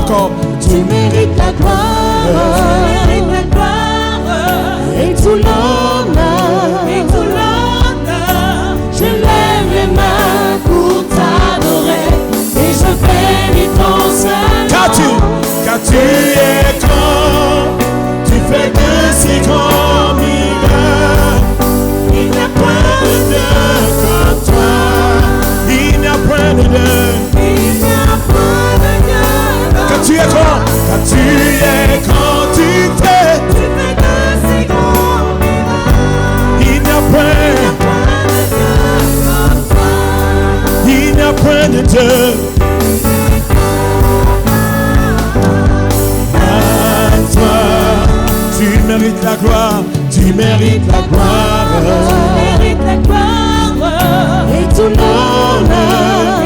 encore. Tu mérites la gloire, et tout l'honneur, je lève les mains pour t'adorer et je bénis ton Saint-Nom. Car tu es grand, tu fais de si grands miracles. Il n'y a point de Dieu comme toi. Il n'y a point de Dieu. Car tu es grand, tu fais de si grands miracles. Il n'y a point de Dieu. À toi, tu mérites la gloire, tu mérites la gloire, Et tout l'honneur.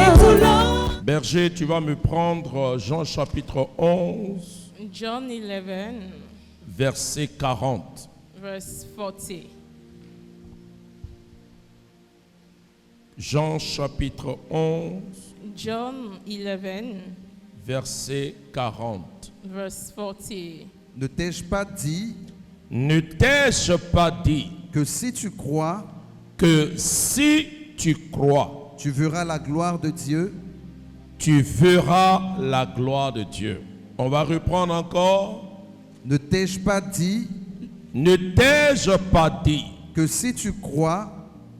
Berger, tu vas me prendre Jean chapitre 11, John 11, verset 40. verse 40. Jean chapitre 11, John 11, verset 40. verse 40. Ne t'ai-je pas dit Ne t'ai-je pas dit que si tu crois, que si tu crois, tu verras la gloire de Dieu? tu verras la gloire de Dieu. On va reprendre encore. Ne t'ai-je pas dit Ne t'ai-je pas dit que si tu crois,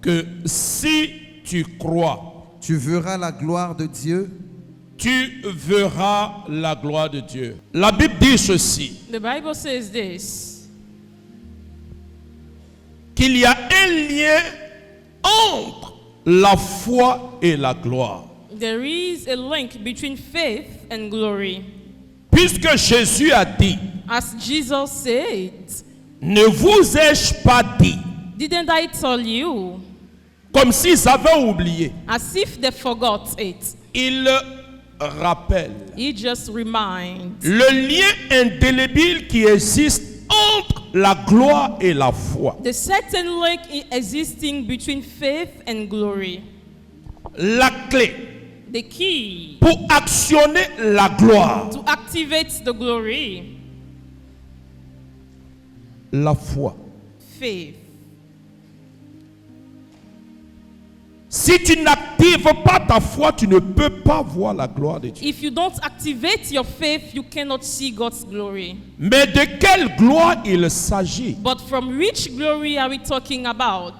que si tu crois, tu verras la gloire de Dieu? tu verras la gloire de Dieu. La Bible dit ceci, The Bible says this, qu'il y a un lien entre la foi et la gloire. there is a link between faith and glory. Puisque Jésus a dit, As Jesus said, ne vous ai-je pas dit, didn't I tell you? comme s'ils avaient oublié. As if they forgot it. Il rappelle He just reminds le lien indélébile qui existe entre la gloire et la foi. the certain link existing between faith and glory. La clé The key pour actionner la gloire, to activate the glory, la foi. faith. Si tu n'actives pas ta foi, tu ne peux pas voir la gloire de Dieu. If you don't activate your faith, you cannot see God's glory. Mais de quelle gloire il s'agit? But from which glory are we talking about?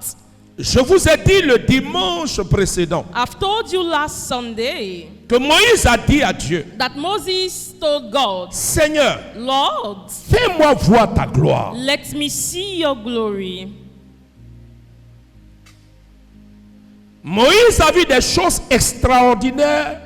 Je vous ai dit le dimanche précédent I've told you last Sunday que Moïse a dit à Dieu, that Moses told God, Seigneur, Lord, fais-moi voir ta gloire. let me see your glory. Moïse a vu des choses extraordinaires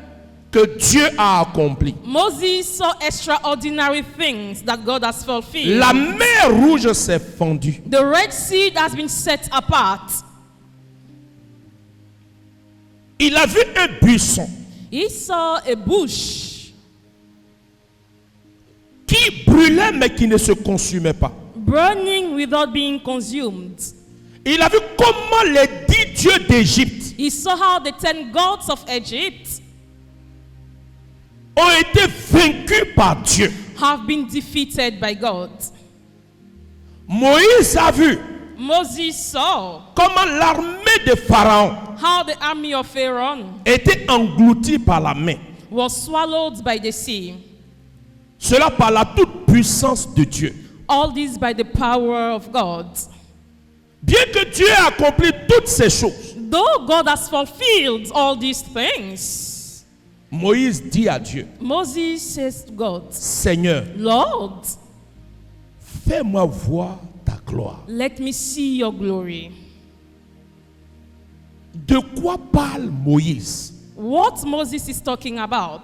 que Dieu a accomplies. Moses saw extraordinary things that God has fulfilled. La mer rouge s'est fendue. The Red Sea has been set apart. Il a vu un buisson He saw a bush qui brûlait mais qui ne se consumait pas. burning without being consumed. Il a vu comment les 10 dieux d'Égypte He saw how the 10 gods of Egypt ont été vaincus par Dieu. have been defeated by God. Moïse a vu Moses saw comment l'armée de Pharaon how the army of Pharaoh était engloutie par la main. was swallowed by the sea. Cela par la toute puissance de Dieu. All this by the power of God. Bien que Dieu ait accompli toutes ces choses, Though God has fulfilled all these things, Moïse dit à Dieu, Moses says to God, Seigneur, Lord, fais-moi voir ta gloire. let me see your glory. De quoi parle Moïse? What Moses is talking about?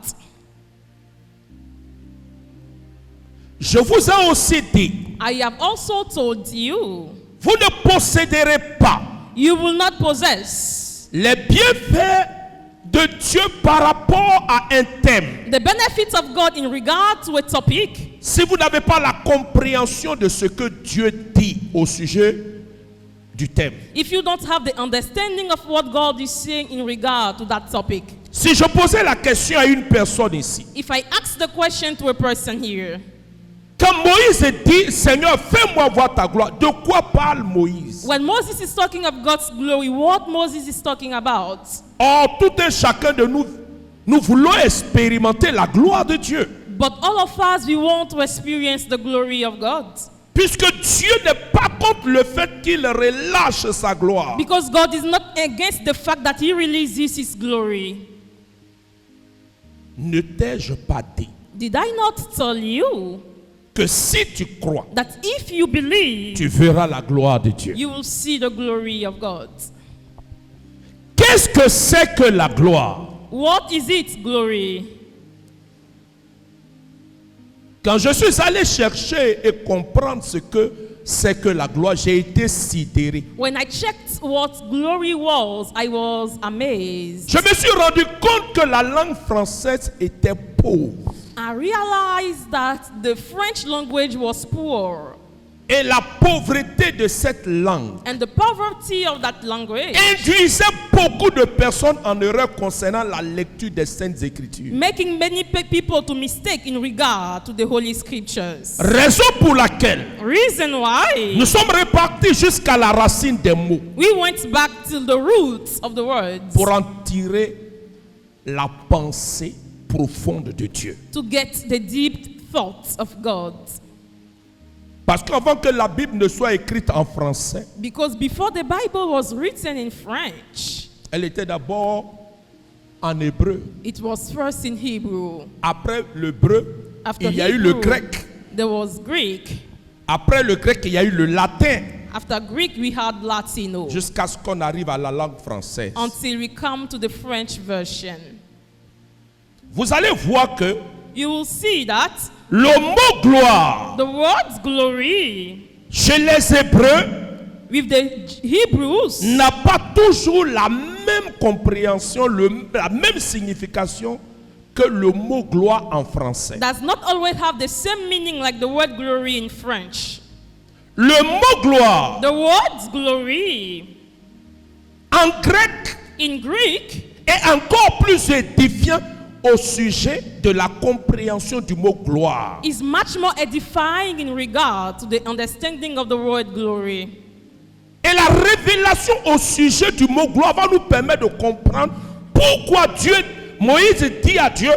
Je vous ai aussi dit, I have also told you, vous ne posséderez pas you will not possess les bienfaits de Dieu par rapport à un thème the benefits of God in regard to a topic si vous n'avez pas la compréhension de ce que Dieu dit au sujet du thème. if you don't have the understanding of what God is saying in regard to that topic. Si je posais la question à une personne ici, If I ask the question to a person here, quand Moïse dit, Seigneur, fais-moi voir ta gloire, de quoi parle Moïse? when Moses is talking of God's glory, what Moses is talking about? Or, tout un chacun de nous, nous voulons expérimenter la gloire de Dieu. But all of us, we want to experience the glory of God. Puisque Dieu n'est pas contre le fait qu'il relâche sa gloire. Because God is not against the fact that he releases his glory. Ne t'ai-je pas dit Did I not tell you que si tu crois, that if you believe, tu verras la gloire de Dieu? you will see the glory of God? Qu'est-ce que c'est que la gloire? What is it, glory? Quand je suis allé chercher et comprendre ce que c'est que la gloire, j'ai été sidéré. When I checked what glory was, I was amazed. Je me suis rendu compte que la langue française était pauvre. I realized that the French language was poor, Et la pauvreté de cette langue and the poverty of that language induisait beaucoup de personnes en erreur concernant la lecture des Saintes Écritures. making many people to mistake in regard to the Holy Scriptures. Raison pour laquelle Reason why nous sommes repartis jusqu'à la racine des mots we went back to the roots of the words pour en tirer la pensée profonde de Dieu. to get the deep thoughts of God. Parce qu'avant que la Bible ne soit écrite en français, Because before the Bible was written in French, elle était d'abord en hébreu. it was first in Hebrew. Après l'hébreu, After il y a eu Hebrew, le grec. there was Greek. Après le grec, il y a eu le latin. After Greek, we had Latino. Jusqu'à ce qu'on arrive à la langue française. Until we come to the French version. Vous allez voir que You will see that le mot gloire the word glory chez les Hébreux with the Hebrews n'a pas toujours la même compréhension, la même signification que le mot gloire en français. does not always have the same meaning like the word glory in French. Le mot gloire The word glory en grec in Greek est encore plus édifiant au sujet de la compréhension du mot gloire. is much more edifying in regard to the understanding of the word glory. Et la révélation au sujet du mot gloire va nous permettre de comprendre pourquoi Moïse dit à Dieu,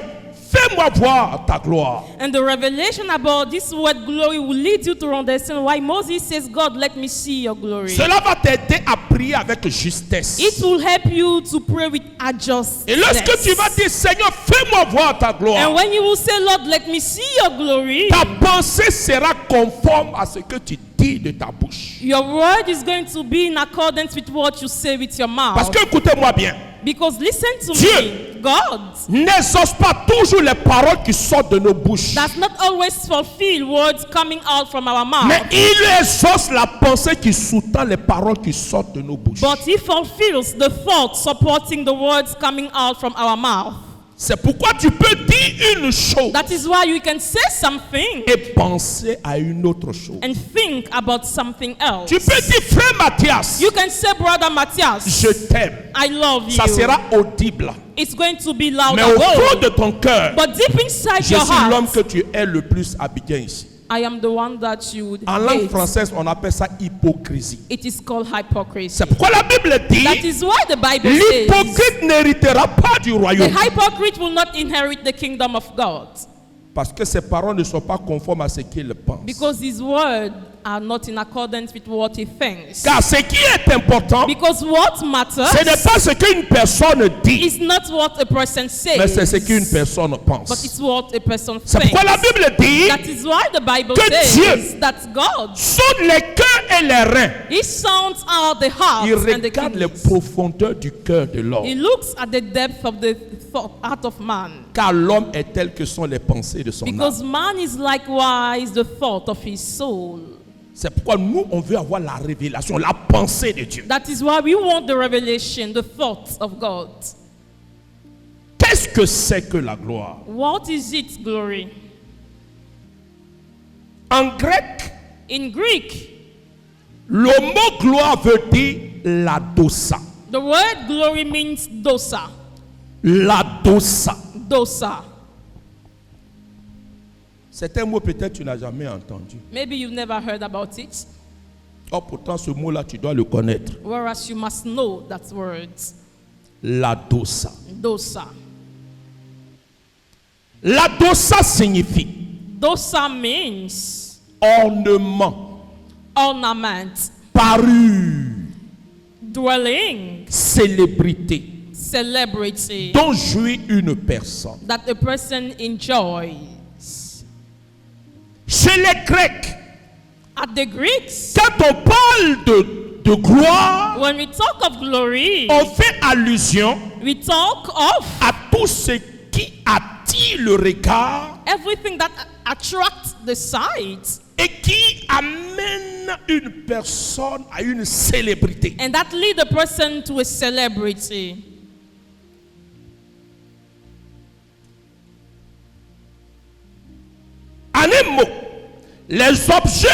fais-moi voir ta gloire. And the revelation about this word glory will lead you to understand why Moses says, God, let me see your glory. Cela va t'aider à prier avec justesse. It will help you to pray with adjustment. Et lorsque tu vas dire, Seigneur, fais-moi voir ta And gloire, when you will say, Lord, let me see your glory, ta pensée sera conforme à ce que tu dis de ta bouche. your word is going to be in accordance with what you say with your Parce mouth. que, écoutez-moi bien, Because listen to Dieu me, God n'exauce pas toujours les paroles qui sortent de nos bouches. does not always fulfill words coming out from our mouth. Mais il exauce la pensée qui sous-tend les paroles qui sortent de nos bouches. But he fulfills the thought supporting the words coming out from our mouth. C'est pourquoi tu peux dire une chose That is why you can say something et penser à une autre chose. and think about something else. Tu peux dire, frère Mathias, You can say, Brother Matthias, je t'aime. I love you. Ça sera audible. It's going to be loud Mais au fond and de ton cœur, but deep inside je your suis l'homme heart, que tu es le plus Abidjan ici. I am the one that you would En langue hate. française, on appelle ça hypocrisie. It is called hypocrisy. C'est pourquoi la Bible That dit, is why the Bible says l'hypocrite n'héritera pas du the royaume. hypocrite will not inherit the kingdom of God. Parce que ses paroles ne sont pas conformes à ce qu'il pense. Because his words are not in accordance with what he thinks. Car ce qui est important, Because what matters ce n'est pas ce qu'une personne dit, is not what a person mais c'est ce says, qu'une personne but pense. it's what a person C'est thinks. pourquoi la Bible dit, That is why the Bible que says Dieu that God, sonde les cœurs et les reins. he sounds out the heart Il and the regarde les kidneys. profondeurs du cœur de He l'homme. looks at the depth of the heart of man. Car l'homme est tel que sont les pensées de son âme. Because man is likewise the thought of his soul. C'est pourquoi nous, on veut avoir la révélation, la pensée de Dieu. That is why we want the revelation, the thoughts of God. Qu'est-ce que c'est que la gloire? What is it, glory? En grec, In Greek, le mot gloire veut dire la doxa. the word glory means dosa. La dosa. Dosa. C'est un mot peut-être tu n'as jamais entendu. Maybe you've never heard about it, Or pourtant ce mot-là tu dois le connaître. whereas you must know that word. La dosa. Dosa. La dosa signifie Dosa means ornement, ornament, parure, dwelling, célébrité, celebrity dont jouit une personne. that a person enjoys. Chez les Grecs, At the Greeks, quand on parle de gloire, when we talk of glory, on fait allusion we talk of à tout ce qui attire le regard everything that attracts the sight et qui amène une personne à une célébrité. and that lead a person to a celebrity. En un mot, les objets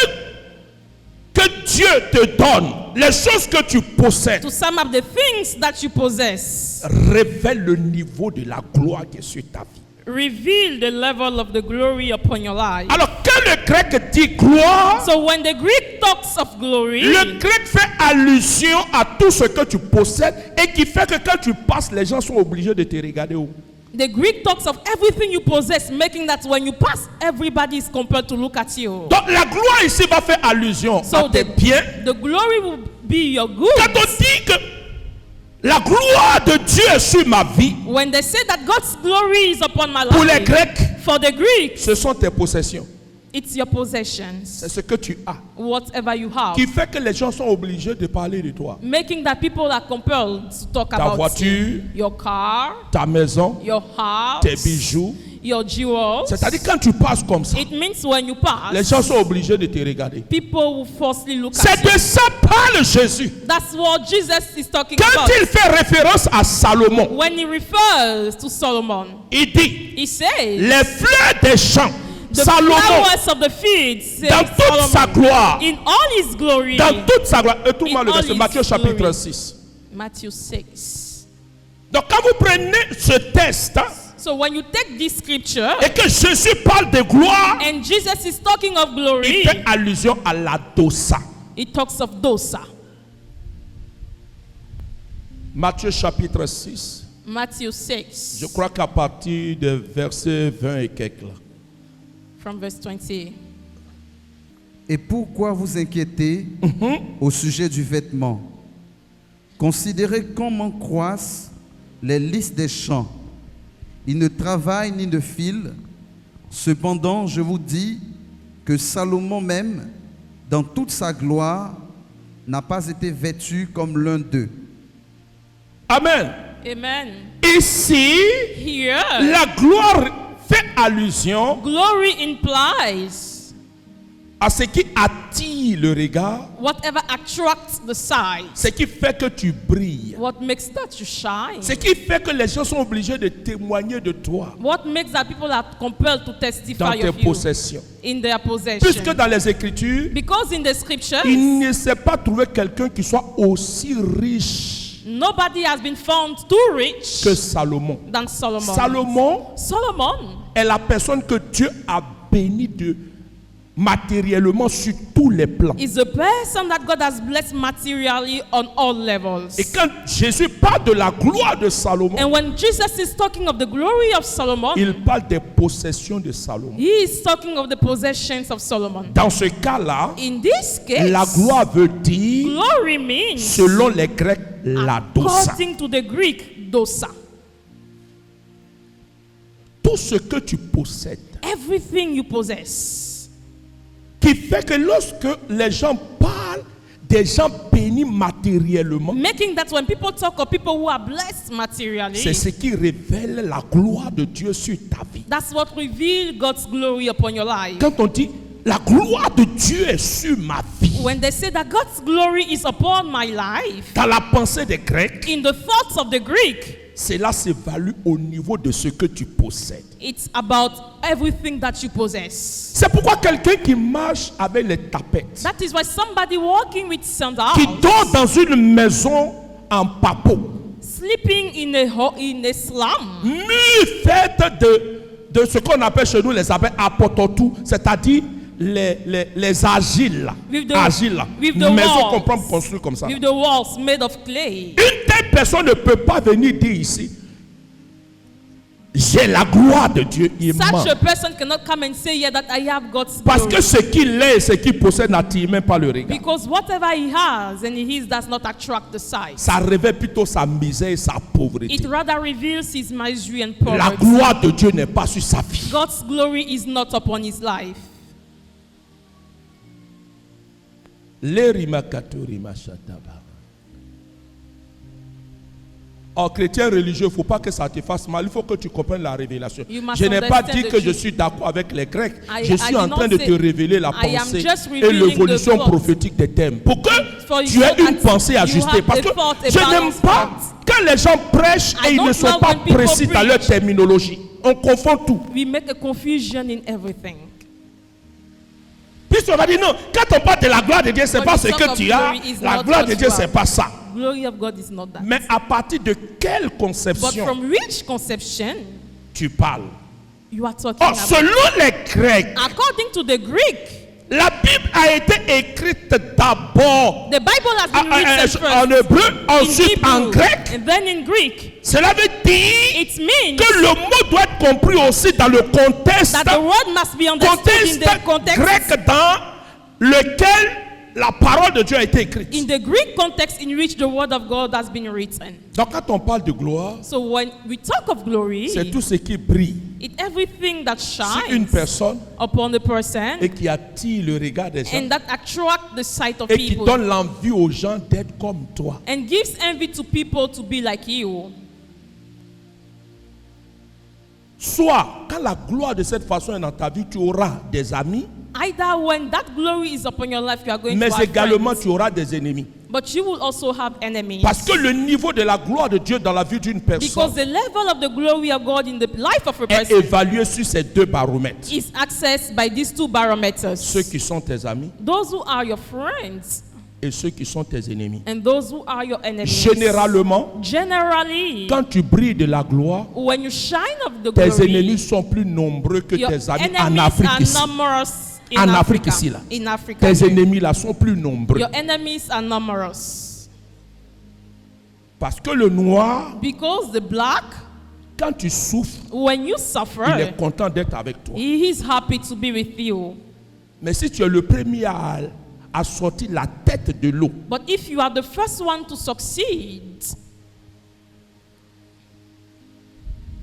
que Dieu te donne, les choses que tu possèdes, To sum up the things that you possess, révèlent le niveau de la gloire qui est sur ta vie. reveal the level of the glory upon your life. Alors, quand le grec dit gloire, So when the Greek talks of glory, le grec fait allusion à tout ce que tu possèdes et qui fait que quand tu passes, les gens sont obligés de te regarder. the Greek talks of everything you possess, making that when you pass, everybody is compelled to look at you. Donc, la gloire ici va faire allusion So à tes biens. the glory will be your Quand good. on dit que la gloire de Dieu est sur ma vie, When they say that God's glory is upon my pour les life, Grecs, for the Greeks, ce sont tes possessions. it's your possessions, C'est ce que tu as. whatever you have, Qui fait que les gens sont obligés de parler de toi. making that people are compelled to talk Ta about voiture, you. Your car, ta maison, your tes house, bijoux. your jewels. C'est-à-dire quand tu passes comme ça, It means when you pass, les gens sont obligés de te regarder. people will falsely look C'est at you. de ça parle Jésus. That's what Jesus is talking Quand about. il fait référence à Salomon, When he refers to Solomon, il dit he says, les fleurs des champs, the Salomon, flowers of the field, says dans toute sa Solomon, gloire, in all his glory. dans toute sa gloire. Et tout le In monde le all verset, his Matthieu chapitre glory. 6. Matthew 6. Donc quand vous prenez ce texte hein, So when you take this scripture, et que Jésus parle de gloire, and Jesus is talking of il glory, fait allusion à la dosa. he talks of dosa. Matthieu chapitre 6. Matthew 6, Je crois qu'à partir de verset 20 et quelques là. from verse 20. Et pourquoi vous inquiétez au sujet du vêtement? Considérez comment croissent les lys des champs. Ils ne travaillent ni ne filent. Cependant, je vous dis que Salomon même, dans toute sa gloire, n'a pas été vêtu comme l'un d'eux. Amen. Amen. Ici, Here, la gloire fait allusion glory implies à ce qui attire le regard, whatever attracts the sight, ce qui fait que tu brilles, what makes that you shine, ce qui fait que les gens sont obligés de témoigner de toi what makes that people are compelled to dans testify tes of you possessions. in their Puisque possession. dans les Écritures, Because in the scriptures, il ne s'est pas trouvé quelqu'un qui soit aussi riche nobody has been found too rich que Salomon. than Solomon. Solomon est la personne que Dieu a béni de matériellement sur tous les plans. is a person that God has blessed materially on all levels. Et quand Jésus parle de la gloire de Salomon, And when Jesus is talking of the glory of Solomon, il parle des possessions de Salomon. he is talking of the possessions of Solomon. Dans ce cas-là, In this case, la gloire veut dire, glory means, selon les Grecs, la dosa. according to the Greek, dosa. Tout ce que tu possèdes, Everything you possess. qui fait que lorsque les gens parlent des gens bénis matériellement, Making that when people talk of people who are blessed materially, c'est ce qui révèle la gloire de Dieu sur ta vie. that's what reveals God's glory upon your life. Quand on dit la gloire de Dieu est sur ma vie, When they say that God's glory is upon my life, dans la pensée des Grecs, in the thoughts of the Greek, cela s'évalue au niveau de ce que tu possèdes. it's about everything that you possess. C'est pourquoi quelqu'un qui marche avec les tapettes, That is why somebody walking with sandals, qui dort dans une maison en papeau, sleeping in a slum. Nuit faite de ce qu'on appelle chez nous les appelle apototou, c'est-à-dire les agiles. With the Maison walls. qu'on prend construire comme ça. With the walls made of clay. Une telle personne ne peut pas venir dire ici, j'ai la gloire de Dieu. Il ment. Such a person cannot come and say, yeah, that I have God's Parce glory. que ce qu'il est et ce qu'il possède n'attire même pas le regard. Because whatever he has and he is does not attract the sight. Ça révèle plutôt sa misère et sa pauvreté. It rather reveals his misery and La poverty. gloire de Dieu n'est pas sur sa vie. God's glory is not upon his life. En chrétien religieux, il ne faut pas que ça te fasse mal. Il faut que tu comprennes la révélation. You must Je n'ai pas understand dit the que je truth. suis d'accord avec les Grecs. I Je suis did en not train de say- te révéler la I am pensée just et revealing l'évolution the thought. prophétique des thèmes. Pour que For tu you aies une to pensée you ajustée. have Parce a que thought, a je n'aime balanced pas thought. quand les gens prêchent I et ils ne don't sont love pas when people précis dans leur preach. terminologie. On confond tout. We make a confusion in everything. Puis on va dire non, quand on parle de la gloire de Dieu, c'est When pas we ce talk que of tu as. glory, it's La not gloire what de you Dieu, have. c'est pas ça. Glory of God is not that. Mais à partir de quelle But conception from which conception tu parles? you are talking Oh, about? selon les Grecs, According to the Greek, la Bible a été écrite d'abord the Bible has been written en first hébreu, in ensuite en Hebrew, grec. and then in Greek. Cela veut dire It means que le mot doit être compris aussi dans le contexte, that the word must be understood in the context, grec dans lequel la parole de Dieu a été écrite. in the Greek context in which the word of God has been written. Donc quand on parle de gloire, So when we talk of glory, c'est tout ce qui brille it's everything that sur une shines personne upon the person et qui attire le regard des gens and that attract the sight of et qui people donne l'envie aux gens d'être comme toi. and gives envy to people to be like you. Soit, quand la gloire de cette façon est dans ta vie, tu auras des amis, Either when that glory is upon your life, you are going mais to have également friends, tu auras des ennemis. but you will also have enemies. Parce que le niveau de la gloire de Dieu dans la vie d'une Because personne the level of the glory of God in the life of a est person évalué sur ces deux baromètres. is accessed by these two barometers. Ceux qui sont tes amis Those who are your friends et ceux qui sont tes ennemis. and those who are your enemies. Généralement, Generally, quand tu brilles de la gloire, when you shine of the tes glory, ennemis sont plus nombreux que your tes amis en enemies Afrique are ici. numerous in En Afrique Africa. ici, là. In Africa. Tes ennemis là sont plus nombreux. Your enemies are numerous. Parce que le noir, Because the black, quand tu souffres, when you il suffer, est content d'être avec toi. he is happy to be with you. Mais si tu es le premier à sortir la tête de l'eau, But if you are the first one to succeed,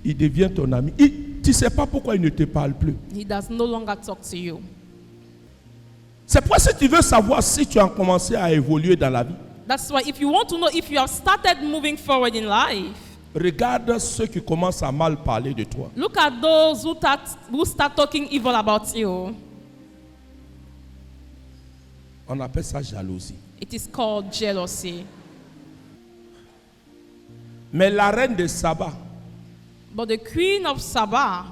il devient ton ami. Tu ne sais pas pourquoi il ne te parle plus. he does no longer talk to you. C'est pourquoi si tu veux savoir si tu as commencé à évoluer dans la vie, That's why if you want to know if you have started moving forward in life, regarde ceux qui commencent à mal parler de toi. look at those who start talking evil about you. On appelle ça jalousie. It is called jealousy. Mais la reine de Saba, But the queen of Saba,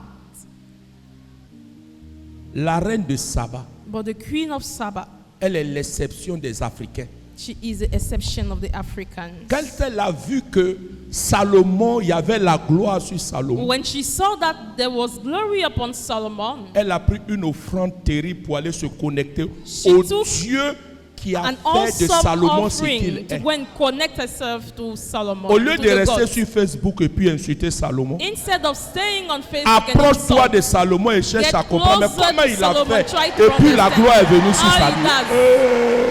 la reine de Saba, but the queen of Saba, elle est l'exception des Africains. she is the exception of the Africans. Quand elle a vu que Salomon, il y avait la gloire sur Salomon, When she saw that there was glory upon Solomon, elle a pris une offrande terrible pour aller se connecter She au took Dieu qui a an fait de awesome Salomon ce qu'il offering to est. go and connect herself to Solomon. Au lieu to de the rester God. sur Facebook et puis insulter Salomon, Instead of staying on Facebook and approche-toi insult, de Salomon et cherche get à comprendre mais closer comment to il a Solomon, fait. try to Et puis la understand gloire est venue sur how sa he vie. does.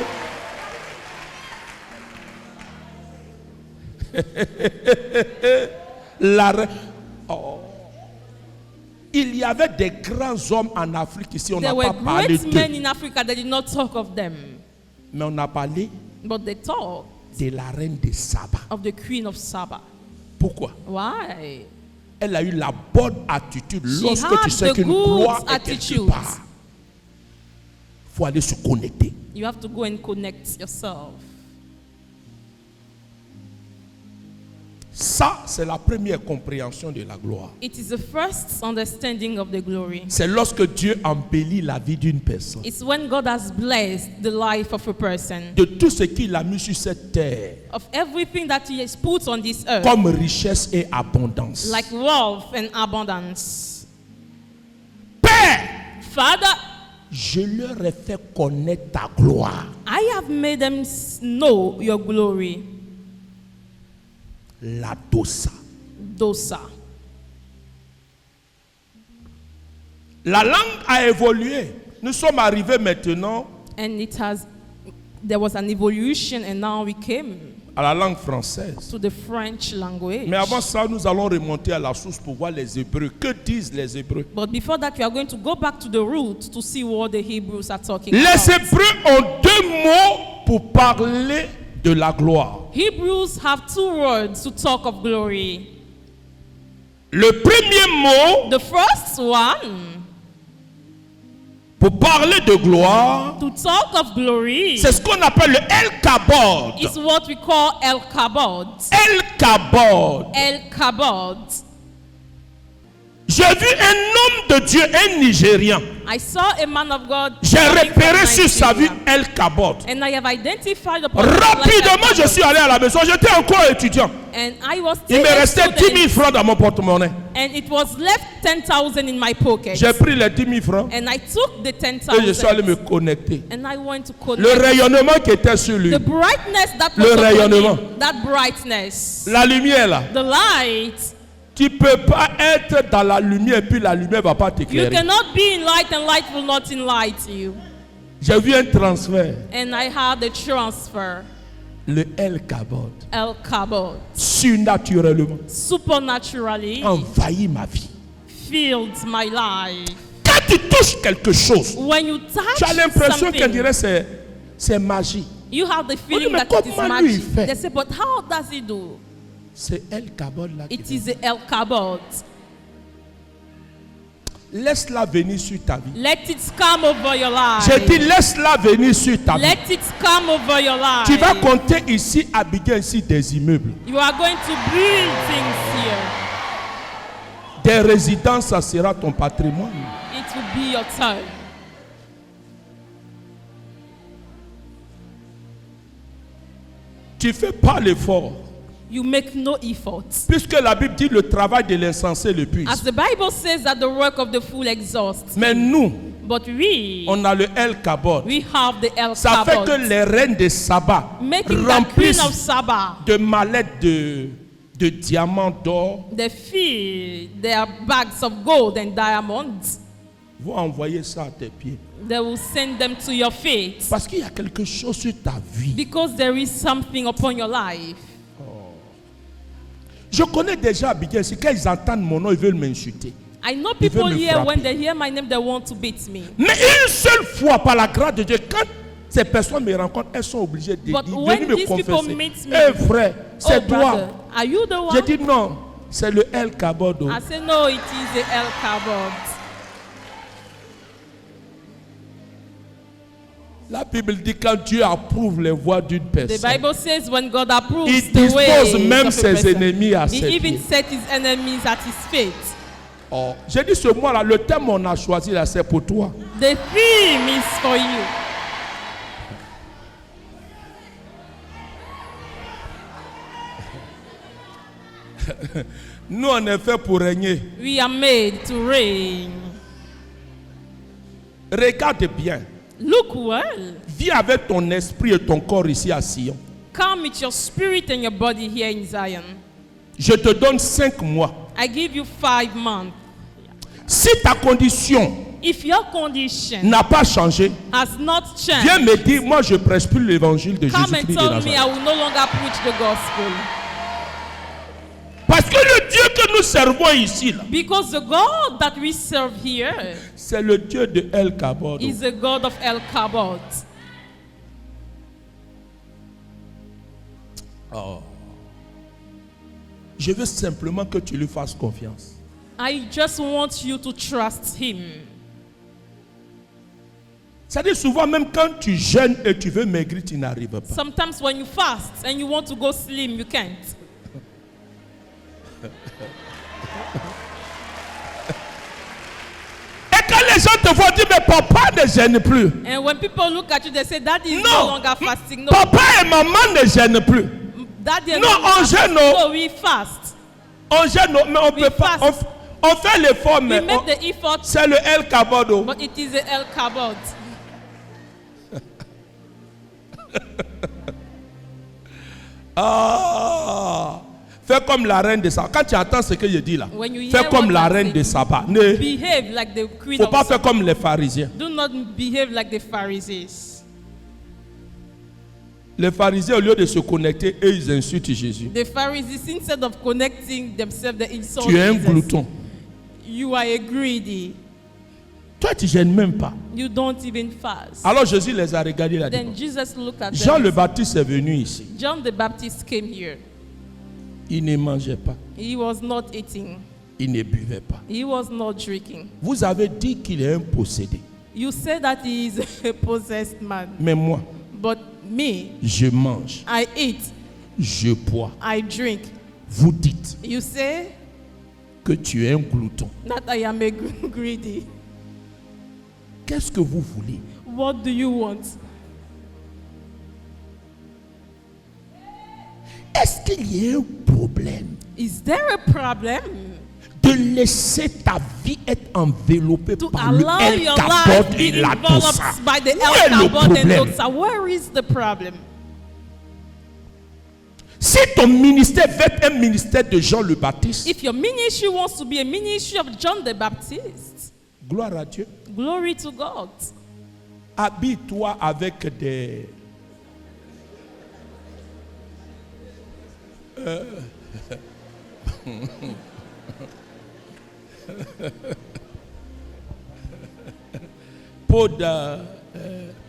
Oh. Il y avait des grands hommes en Afrique ici, on n'a There pas were parlé great men d'eux. in Africa that did not talk of them, Mais on a parlé but they talk de la reine de Saba. of the queen of Saba. Pourquoi? Why? Elle a eu la bonne attitude. She Lorsque had tu sais the qu'une good gloire est quelque attitude. part, il faut aller se connecter. You have to go and connect yourself. Ça, c'est la première compréhension de la gloire. It is the first understanding of the glory. C'est lorsque Dieu embellit la vie d'une personne. It's when God has blessed the life of a person, De tout ce qu'il a mis sur cette terre, of everything that He has put on this earth, comme richesse et abondance. like wealth and abundance. Père, Father, je leur ai fait connaître ta gloire. I have made them know your glory. La dosa. Dosa. La langue a évolué. Nous sommes arrivés maintenant And there was an evolution, and now we came à la langue française. to the French language. Mais avant ça, nous allons remonter à la source pour voir les Hébreux. Que disent les Hébreux? But before that, we are going to go back to the root to see what the Hebrews are talking Les about. Hébreux ont deux mots pour parler de la gloire. Hebrews have two words to talk of glory. Le premier mot The first one, pour parler de gloire, to talk of glory, c'est ce qu'on appelle le El Kabod. is what we call El Kabod. El Kabod. El Kabod. J'ai vu un homme de Dieu, un Nigérian. I saw a man of God. J'ai coming from repéré sur sa vie Nigeria, El Kabod. and I have identified upon his life Rapidement, El je suis allé à la maison. J'étais encore étudiant. And I was Il still me a restait 10 000 student, francs dans mon porte-monnaie. and it was left 10,000 in my pocket. J'ai pris les 10 000 francs And I took the et je suis allé me 10,000 connecter. and I went to Le connect. rayonnement qui était sur lui, The brightness that Le was upon rayonnement. him, that brightness, la lumière là, the light. tu ne peux pas être dans la lumière et puis la lumière ne va pas You t'éclairer. cannot be in light and light will not enlighten you. J'ai vu un transfert, And I had a transfer, le El Kabod, El Kabod, surnaturellement, supernaturally envahit ma vie. filled my life. Quand tu touches quelque chose, When you tu as touch l'impression qu'on something, dirait c'est magie. you have the feeling mais that it is comment lui, il magic. fait? They say, but how does he do? C'est El Kabod là. qui It fait. is the El Kabod. Laisse-la venir sur ta vie. Let it come over your life. J'ai dit laisse-la venir sur ta vie. Let it come over your life. Tu vas compter ici, à Abidjan, ici des immeubles. You are going to build things here. Des résidences, ça sera ton patrimoine. It will be your turn. Tu ne fais pas l'effort. You make no effort. Puisque la Bible dit le travail de l'insensé le puise. As the Bible says that the work of the fool exhausts. Mais nous, But we on a le El Kabod. have the El Ça fait que Kabod. les reines de Saba Making the queen of remplissent Saba. de mallettes de diamants d'or. They fill their bags of gold and diamonds. Vous envoyez ça à tes pieds. They will send them to your feet. Parce qu'il y a quelque chose sur ta vie. Because there is something upon your life. Je connais déjà Abidjan ici. Quand ils entendent mon nom, ils veulent m'insulter. I know Ils veulent people me here, frapper. when they hear my name, they want to beat me. Mais une seule fois, par la grâce de Dieu, quand ces personnes me rencontrent, elles sont obligées de But venir when me these people confesser. meet me, Eh frère, c'est Oh, toi. brother, are you the one? J'ai dit non, c'est le El Kabod. I say, no, it is the El Kabod. La Bible dit quand Dieu approuve les voies d'une The personne, Bible says when God approves il the way dispose même of a ses person, ennemis à He ses even pieds. set his enemies at his feet. Oh, j'ai dit ce mois-là, le thème qu'on a choisi là, c'est pour toi. The theme is for you. Nous, on est fait pour régner. We are made to reign. Regarde bien. Look well. Viens avec ton esprit et ton corps ici à Sion. Come with your spirit and your body here in Zion. Je te donne 5 mois. I give you 5 months. Si ta condition If your condition n'a pas changé, has not viens changed, me dire, moi je prêche plus l'évangile de come and Jésus-Christ de tell me Nazareth. I will no longer preach the gospel. Parce que le Dieu que nous servons ici, là, Because the God that we serve here c'est le Dieu de El Kabod. is the God of El Kabod. Je veux simplement que tu lui fasses confiance. I just want you to trust Him. C'est-à-dire souvent même quand tu jeûnes et tu veux maigrir, tu n'arrives pas. Sometimes when you fast and you want to go slim, you can't. Et quand les gens te voient dire, mais papa ne gêne plus. And when people look at you, they say, Daddy is no Non, longer fasting. No, papa et maman ne gênent plus. Daddy Non, on gêne, non. No, we fast. On gêne, mais on We peut pas. fast. On fait l'effort, We mais make the effort, c'est le El Cabodo. but it is a El Kabod. Ah, fais comme la reine de Saba. Quand tu entends ce que je dis là, When you fais hear comme what la I reine say, de Saba. Ne Behave like the queen faut of pas faire Saba. comme les pharisiens. Do not behave like the Pharisees. Les pharisiens, au lieu de se connecter, eux, ils insultent Jésus. The Pharisees, instead of connecting themselves, they insult Tu es un Jesus. glouton. You are a greedy. Toi, tu ne gênes même pas. You don't even fast. Alors Jésus les a regardés là. Then Jesus looked at Jean them. le Baptiste est venu ici. John the Baptist came here. Il ne mangeait pas. He was not eating. Il ne buvait pas. He was not drinking. Vous avez dit qu'il est un possédé. You say that he is a possessed man. Mais moi, But me, je mange, I eat, je bois. I drink. Vous dites You say que tu es un glouton. that I am a greedy. Qu'est-ce que vous voulez? What do you want? Est-ce qu'il y a un problème Is there a problem de laisser ta vie être enveloppée to par le allow El your Kabod life et be la enveloped Dosa? by the Où est El le Kabod and problème? Dosa? Where is the problem? Si ton ministère veut être un ministère de Jean le Baptiste, If your ministry wants to be a ministry of John the Baptist, gloire à Dieu, glory to God. habille-toi avec des...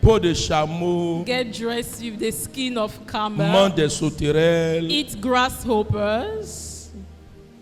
peau de chameau, Get dressed with the skin of camel. mange des sauterelles, Eat grasshoppers,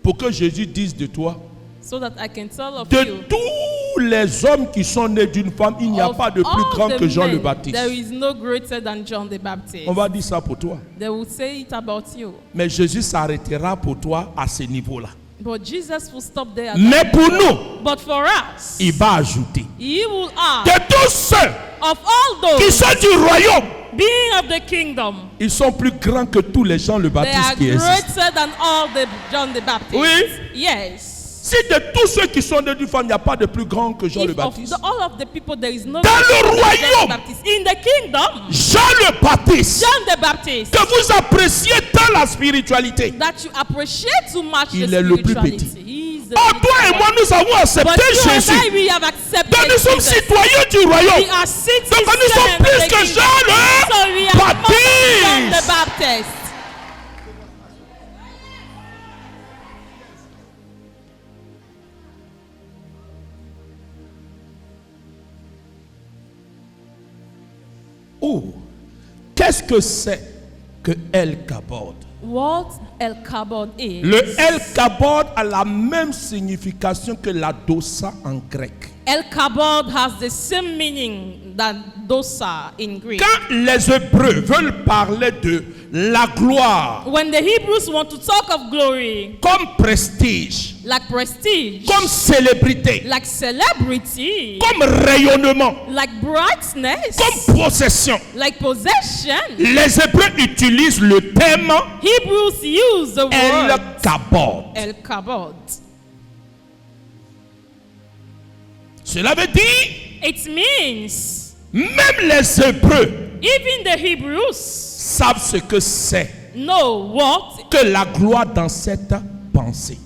pour que Jésus dise de toi, so that I can tell of de you. tous les hommes qui sont nés d'une femme, il n'y a Of pas de plus all grand the que Jean le men, Baptiste. there is no greater than John the Baptist. On va dire ça pour toi. They will say it about you. Mais Jésus s'arrêtera pour toi à ce niveau-là. But Jesus will stop there. at Mais that pour level. nous, But for us, il va ajouter. He will add, De tous ceux of all qui those sont du royaume, being of the kingdom, ils sont plus grands que tous les gens le they are Baptiste qui existent. greater than all the John the Baptist. Oui. Yes. Si de tous ceux qui sont nés d'une femme, il n'y a pas de plus grand que Jean If le of Baptiste. all of the people, there is no Dans le greater than John the royaume. Baptist. In the kingdom, Jean le Baptiste, John the Baptist, que vous appréciez tant la spiritualité. that you appreciate too much Il the est le plus spirituality. petit. He is the Oh, little toi et one. moi, nous avons accepté But you and I, Jésus. we have accepted Donc nous sommes Jesus. citoyens du We royaume. are citizens Donc nous sommes of the plus que kingdom. Jean le So we are more than John the Baptiste. Baptist. Oh, qu'est-ce que c'est que El Kabod? What El Kabod is. Le El Kabod a la même signification que la dosa en grec. El Kabod has the same meaning than dosa in Greek. Quand les Hébreux veulent parler de la gloire When the Hebrews want to talk of glory, comme prestige, like prestige, comme célébrité, like celebrity, comme rayonnement, like brightness, comme possession, like possession, les Hébreux utilisent le thème Hebrews use the El word Kabod. El Kabod. Cela veut dire, It means même les Hébreux even the Hebrews savent ce que c'est know what que la gloire dans cette pensée.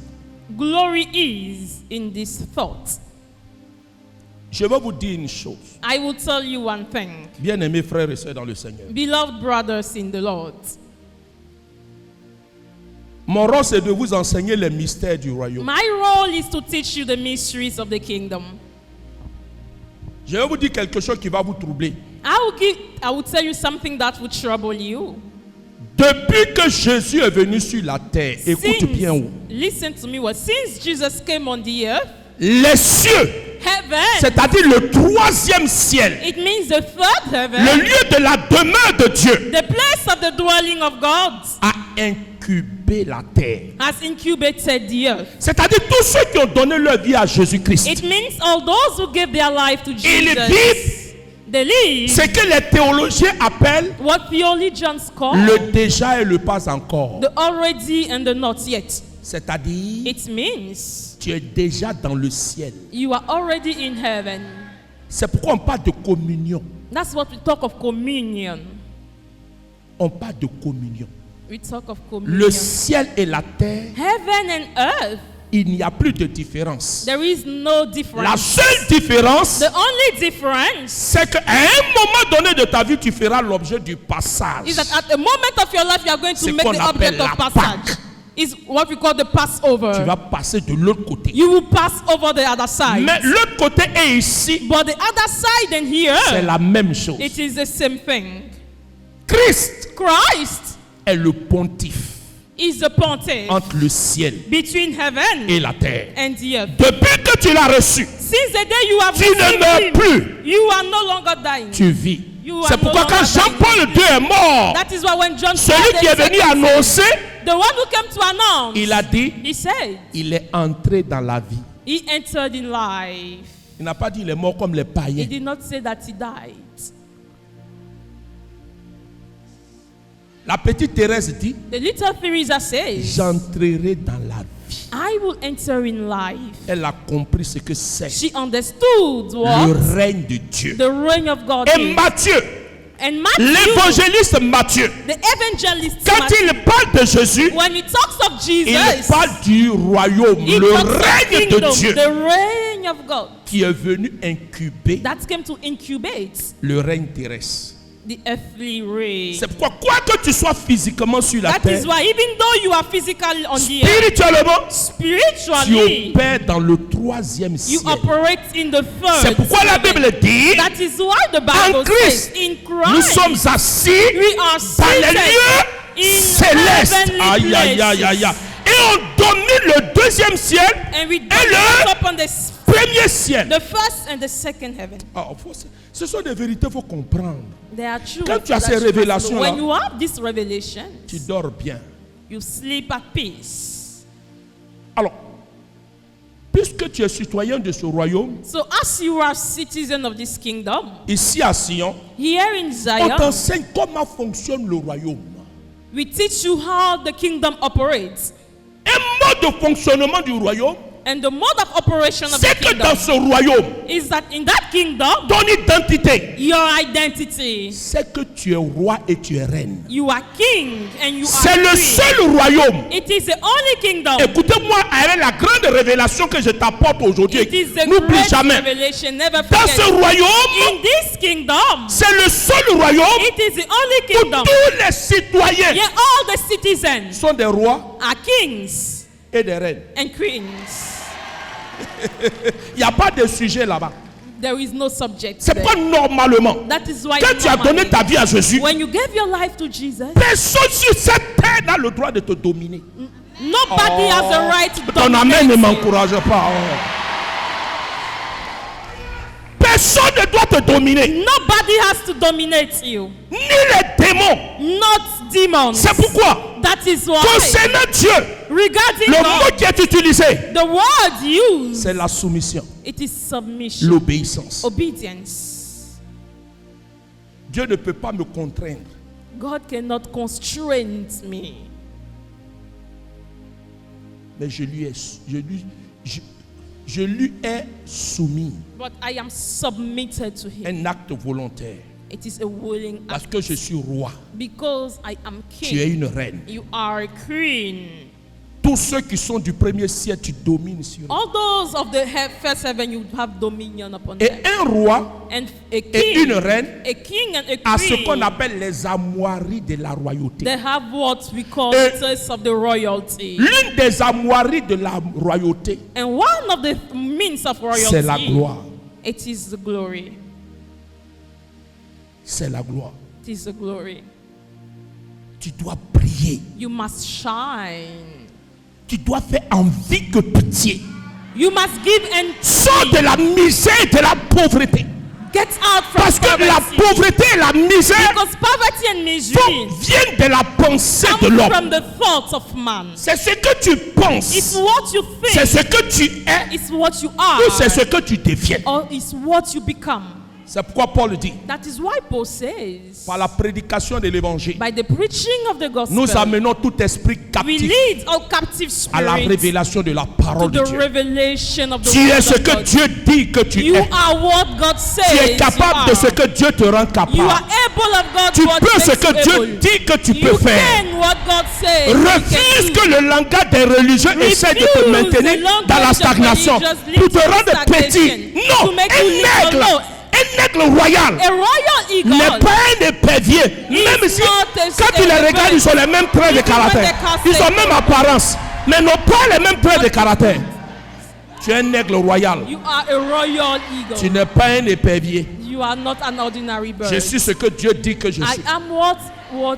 glory is in this thought. Je vais vous dire une chose, I will tell you one thing, bien-aimés frères et sœurs dans le Seigneur. beloved brothers in the Lord. Mon rôle, c'est de vous enseigner les mystères du royaume. My role is to teach you the mysteries of the kingdom. Je vais vous dire quelque chose qui va vous troubler. I will tell you something that will trouble you. Depuis que Jésus est venu sur la terre, écoute bien où. Listen to me well. Since Jesus came on the earth, Les cieux, heaven, c'est-à-dire le troisième ciel, it means the third heaven, le lieu de la demeure de Dieu, the place of the dwelling of God, a incubé incubé la terre. has incubated the earth. C'est-à-dire tous ceux qui ont donné leur vie à Jésus-Christ. It means all those who give their life to Ils Jesus, vivent they live ce que les théologiens appellent what theologians call le déjà et le pas encore. the already and the not yet. C'est-à-dire, It means tu es déjà dans le ciel. you are already in heaven. C'est pourquoi on parle de communion. That's what we talk of communion. On parle de communion. We talk of Le communion. ciel et la terre, Heaven and earth, il n'y a plus de différence. there is no La difference. seule différence, The only difference c'est qu'à un moment donné de ta vie, tu feras l'objet du passage. is that at a moment of your life you are going C'est to make qu'on the appelle object of la passage. Pâque. Is what we call the Tu Passover. vas passer de l'autre côté. You will pass over the other side. Mais l'autre côté est ici, But the other side and here, c'est la même chose. it is the same thing. Christ Christ est le pontife is the pontiff entre le ciel between heaven et la terre. and the earth. Depuis que tu l'as reçu, Since the day you have tu ne received meurs him, plus, you are no longer dying. tu vis. You are C'est pourquoi no quand longer Jean-Paul II est mort, That is why when John celui Paul qui est said, venu annoncer, the one who came to announce, il a dit, he said, il est entré dans la vie. he entered in life. Il n'a pas dit il est mort comme les He païens. did not say that he died. La petite Thérèse dit, The little Theresa says, j'entrerai dans la vie. I will enter in life. Elle a compris ce que c'est She understood le what règne de Dieu. the reign of God Et is. Matthieu, And Matthew, l'évangéliste Matthieu, the evangelist, quand Matthew, il parle de Jésus, when he talks of il Jesus, parle du royaume, he le talks of règne de kingdom, Dieu the reign of God qui est venu incuber that came to incubate le règne terrestre. the earthly reign. C'est pourquoi, quoi que tu sois physiquement sur la That terre, is why even though you are physically on the earth, spirituellement, tu spiritually, opères dans le troisième you ciel. operate in the C'est third pourquoi la heaven. Bible dit, That is why the en Bible Christ, says, in nous Christ, sommes assis we are dans les seated lieux in célestes. heavenly Aïe, aïe, aïe, aïe, aïe. Et on domine le deuxième ciel, and we le dominate upon premier ciel. the first and the second heaven. Ah, ce sont des vérités, il faut comprendre. They are true. Quand tu as that ces you must révélations know. là, When you have this revelation, Tu dors bien. you sleep at peace. Alors, puisque tu es citoyen de ce royaume, So as you are citizen of this kingdom, ici à Sion, here in on Zion, t'enseigne comment fonctionne le royaume. we teach you how the kingdom operates. Un mode de fonctionnement du royaume, And the mode of operation of the c'est que dans kingdom ce royaume, is that in that kingdom, ton identité, your identity, c'est que tu es roi et tu es reine. you are king and you C'est are le queen. seul royaume. It is the only kingdom. Écoutez-moi, avec la grande révélation que je t'apporte aujourd'hui, It is the n'oublie great jamais. revelation. Never Dans ce forget. royaume, In this kingdom, c'est le seul royaume it is the only où kingdom. tous les citoyens Yeah, all the citizens sont des rois are kings et des reines. and queens. Il n'y a pas de sujet là-bas. There is no subject. C'est there. pas normalement. That is why Quand tu as donné normally, ta vie à Jésus, when you gave your life to Jesus, personne sur cette terre n'a le droit de te dominer. nobody has the right to Ton amen ne dominate you. m'encourage pas. Personne ne doit te dominer. Nobody has to dominate you. Ni les démons. Not demons. C'est pourquoi, That is why, concernant Dieu, regarding le mot God, qui est utilisé, the word used, c'est la soumission, it is submission, l'obéissance. obedience. Dieu ne peut pas me contraindre. God cannot constrain me. Mais je lui ai soumis But I am submitted to Him. un acte volontaire. It is a willing act. Parce que je suis roi. Because I am Tu es king. une reine. You are a queen. Tous ceux qui sont du premier ciel, tu domines sur eux. All those of the first heaven, you have dominion upon Et them. un roi And a et king, une reine a king and a a ce qu'on queen, appelle les armoiries de la royauté. they have what we call Et- status of the royalty. L'une des armoiries de la royauté, And one of the means of royalty, c'est la gloire. it is the glory. C'est la gloire. It is the glory. Tu dois briller. You must shine. Tu dois faire envie que pitié. You must give and Sors de la misère et de la pauvreté. Get out from Parce que poverty. la pauvreté et la misère Because poverty and misery viennent de la pensée de come l'homme. from the thoughts of man. C'est ce que tu It's penses. what you C'est think. ce que tu es. It's what you are. Ou c'est ce que tu deviens. Or it's what you become. C'est pourquoi Paul dit, That is why Paul says, par la prédication de l'évangile, by the preaching of the gospel, nous amenons tout esprit we captif lead all captive à la spirits révélation de la to parole de the Dieu. revelation of the Tu es word ce of que God. Dieu dit que tu You es. are what God says. Tu es capable de you ce are. que Dieu te rend You are capable. able of God. Tu what peux ce makes que you Dieu able. dit que tu You peux faire. can what God says. you Refuse can que do. le langage des religieux essaie de te Refuse maintenir the language dans la of stagnation religious pour te leads to rendre petit. stagnation, Non, to make you live alone. un aigle royal A royal eagle n'est pas un épervier. Même si, not a- quand tu les a regardes, ils ont les mêmes traits de Even when caractère. they cast Ils ont their même apparence, mais n'ont pas les mêmes traits de caractère. Tu es un aigle royal. You are a royal Tu eagle. n'es pas un épervier. You are not an ordinary bird. Je suis ce que Dieu dit que je I suis. am what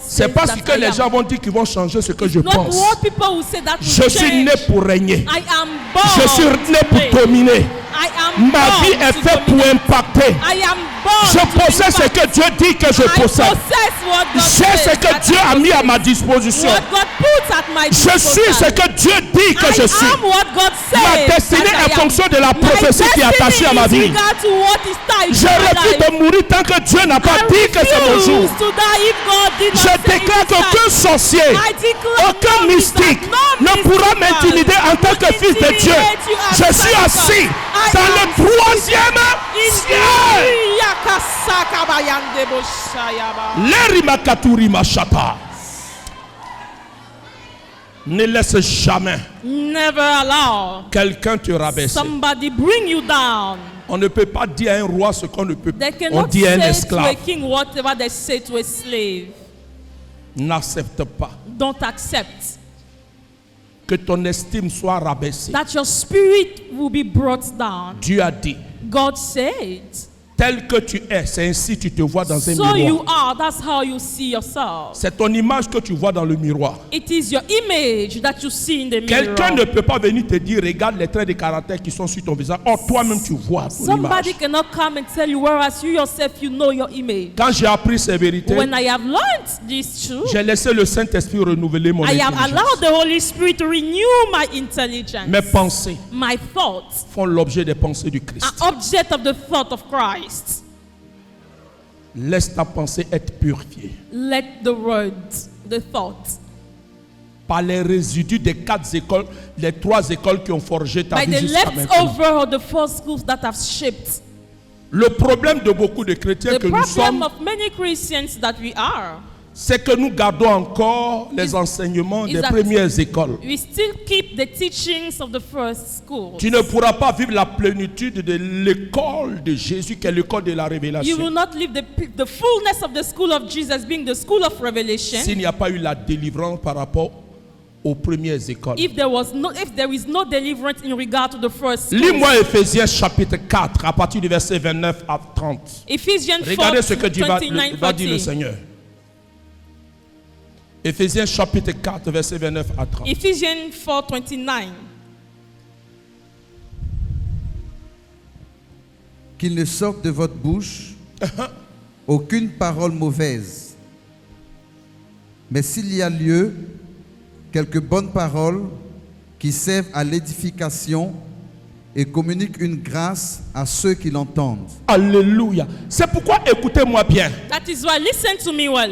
C'est says pas that ce que I les am. gens vont dire qu'ils vont changer ce que je Not pense. what people will say that will Je suis change. né pour régner. I am born Je suis né to pour reign. dominer. I am Ma born vie est to faite pour dominate. impacter. I am born Je to possède ce impact. que Dieu dit que je I possède. possess what God J'ai says ce que that Dieu I a mis à possess. ma disposition. What God puts at my Je suis ce disposal. que Dieu dit que je I suis. am what God says Ma destinée that I est am. fonction de la My prophétie qui est attachée à ma destiny is vie. regard to what is tied Je to my refuse life. de mourir tant que Dieu n'a pas dit que c'est mon jour. refuse to die if God did not Je say déclare it is qu'aucun time. sorcier, I declare aucun no mystique wizard, no ne pourra mystical m'intimider en tant que fils de Dieu. intimidate you as Je suis son. assis I dans am le troisième ciel. L'erimakaturi machata. Ne laisse jamais Never allow quelqu'un te rabaisser. somebody bring you down. On ne peut pas dire à un roi ce qu'on ne peut They pas. cannot On dit à un say to a esclave. king whatever they say to a slave. N'accepte pas Don't accept que ton estime soit rabaissée. that your spirit will be brought down. Dieu a dit, God said, tel que tu es, c'est ainsi tu te vois dans un so you miroir. are, that's how you see yourself. C'est ton image que tu vois dans le miroir. It is your image that you see in the Quelqu'un ne mirror. peut pas venir te dire, regarde les traits de caractère qui sont sur ton visage. Or, toi-même, tu vois ton Somebody image. cannot come and tell you, whereas you yourself, you know your image. Quand j'ai appris ces vérités, When I have learned this truth, j'ai laissé le Saint-Esprit renouveler mon I have intelligence. allowed the Holy Spirit to renew my intelligence. Mes pensées My thoughts font l'objet des pensées du Christ. are object of the thought of Christ. Laisse ta pensée être purifiée Let the words, the thoughts, par les résidus des 4 écoles, les 3 écoles qui ont forgé ta by vie the jusqu'à maintenant. leftover of the four schools that have shaped Le problème de beaucoup de chrétiens the que nous problem sommes, of many Christians that we are. c'est que nous gardons encore les Is- enseignements is des that- premières écoles. We still keep the teachings of the first school. Tu ne pourras pas vivre la plénitude de l'école de Jésus, qui est l'école de la You will révélation, not live the fullness of the school of Jesus being the school of revelation s'il n'y a pas eu la délivrance par rapport aux premières écoles. if there is no deliverance in regard to the first school. Lis-moi Éphésiens chapitre 4 à partir du verset 29 à 30. Ephesians 4, Regardez ce que Dieu va 29, dire le 30. Seigneur. Éphésiens chapitre 4 verset 29 à 30. Ephesians 4, 29. Qu'il ne sorte de votre bouche aucune parole mauvaise. Mais s'il y a lieu, quelques bonnes paroles qui servent à l'édification et communiquent une grâce à ceux qui l'entendent. Alléluia. C'est pourquoi écoutez-moi bien. That is why, listen to me well.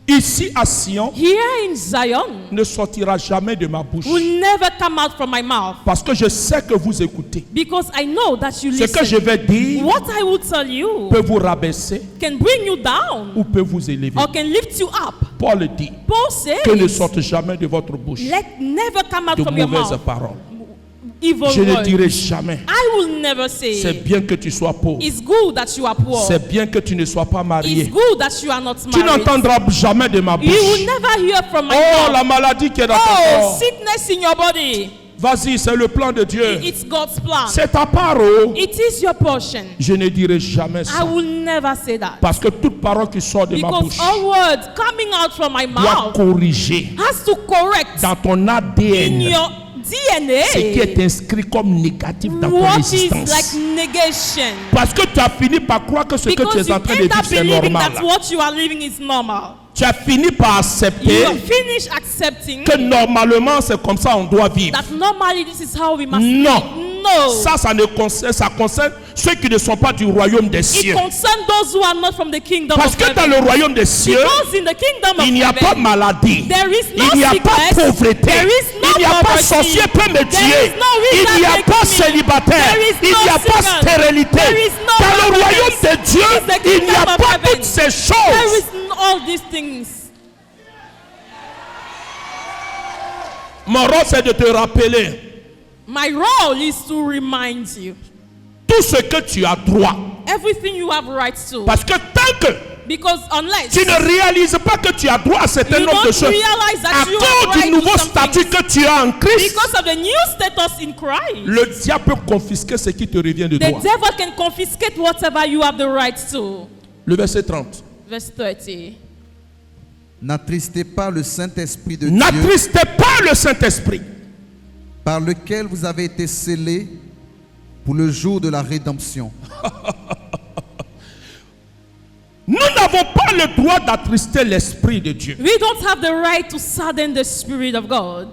Ici à Sion, Here in Zion ne sortira jamais de ma bouche. will never come out from my mouth, Parce que je sais que vous écoutez. because I know that you Ce que je listen. vais dire What I will tell you peut vous rabaisser can bring you down ou peut vous élever. or can lift you up. Paul dit Paul que ne says, sorte jamais de votre bouche let never come out de from your mauvaises mouth paroles. evil Je ne words. dirai jamais. I will never C'est say, bien que tu sois pauvre. it's good that you are poor. C'est bien que tu ne sois pas It's marié. good that you are not Tu married. n'entendras jamais de ma You will bouche. never hear from my Oh, mouth. la maladie qui est dans ton Oh, corps. sickness in your body. Vas-y, c'est le plan de Dieu. It's God's plan. C'est ta part. Oh. It is your portion. Je ne dirai jamais I ça. will never say that. Parce que toute parole qui sort de ma Because bouche all words coming out from my doit mouth corriger has to correct dans ton in ADN your DNA. Ce qui est inscrit comme négatif dans ton What is existence. like negation? Parce que tu as fini par croire que ce que tu Because es you en train de end vivre, up c'est believing normal. that what you are living is normal. Tu as fini par You accepter have finished accepting que normalement c'est comme ça on doit vivre. that normally this is how we must Non. live. No. Ça concerne ceux qui ne sont pas du royaume des It cieux. concerns those who are not from the kingdom Parce of que dans heaven. le royaume des cieux, Because in the kingdom of il n'y a pas heaven, maladie, there is no il n'y a pas sickness, pauvreté, there is no il n'y a pas poverty, sorcier peut me there tuer, is no wizard il n'y a making pas me, célibataire, there is il no n'y a pas single, stérilité. there is no Dans le royaume barrenness. de Dieu, It is the il n'y a kingdom of pas heaven. toutes ces There choses. is all these things. Mon rôle c'est de te rappeler My role is to remind you tout ce que tu as droit. everything you have rights to. Parce que tant que Because unless tu ne réalises pas que tu as droit à un certain you nombre de don't choses, realize à that you cause have du right nouveau to some statut things, que tu as en Christ, because of the new status in Christ, le diable peut confisquer ce qui te revient de the droit. devil can confiscate whatever you have the right to. Le verset 30. Verse 30. N'attristez pas le Saint-Esprit de Dieu, N'attristez pas le Saint-Esprit, par lequel vous avez été scellés pour le jour de la rédemption. nous n'avons pas le droit d'attrister l'Esprit de Dieu. We don't have the right to sadden the Spirit of God.